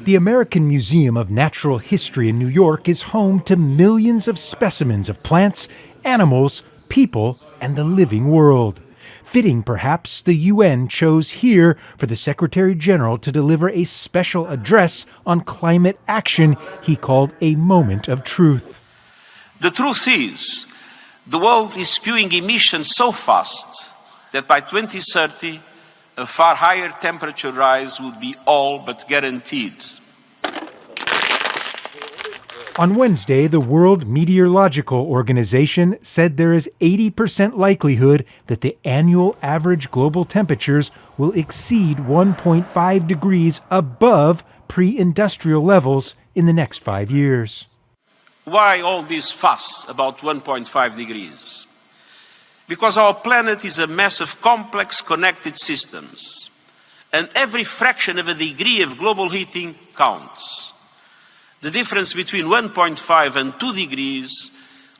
The American Museum of Natural History in New York is home to millions of specimens of plants, animals, people, and the living world. Fitting, perhaps, the UN chose here for the Secretary General to deliver a special address on climate action he called a moment of truth. The truth is, the world is spewing emissions so fast that by 2030, a far higher temperature rise would be all but guaranteed. On Wednesday, the World Meteorological Organization said there is 80% likelihood that the annual average global temperatures will exceed 1.5 degrees above pre-industrial levels in the next 5 years. Why all this fuss about 1.5 degrees? Because our planet is a mess of complex connected systems, and every fraction of a degree of global heating counts. The difference between 1.5 and 2 degrees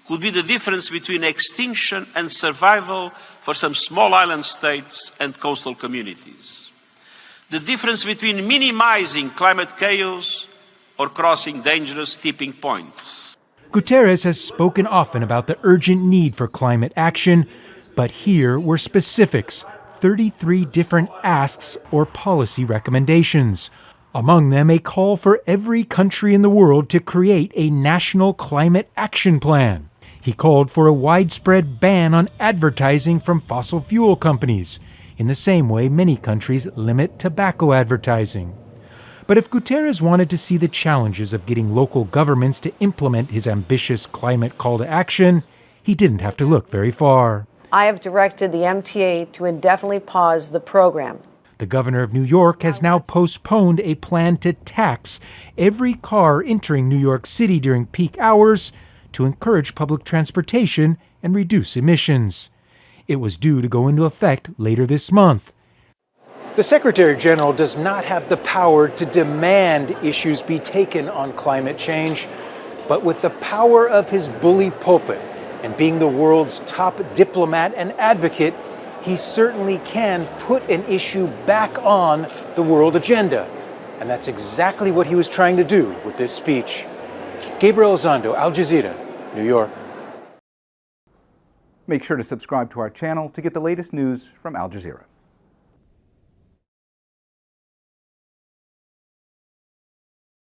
could be the difference between extinction and survival for some small island states and coastal communities. The difference between minimizing climate chaos or crossing dangerous tipping points. Guterres has spoken often about the urgent need for climate action, but here were specifics, 33 different asks or policy recommendations. Among them, a call for every country in the world to create a national climate action plan. He called for a widespread ban on advertising from fossil fuel companies, in the same way many countries limit tobacco advertising. But if Guterres wanted to see the challenges of getting local governments to implement his ambitious climate call to action, he didn't have to look very far. I have directed the MTA to indefinitely pause the program. The governor of New York has now postponed a plan to tax every car entering New York City during peak hours to encourage public transportation and reduce emissions. It was due to go into effect later this month. The Secretary General does not have the power to demand issues be taken on climate change, but with the power of his bully pulpit and being the world's top diplomat and advocate, he certainly can put an issue back on the world agenda. And that's exactly what he was trying to do with this speech. Gabriel Elizondo, Al Jazeera, New York. Make sure to subscribe to our channel to get the latest news from Al Jazeera.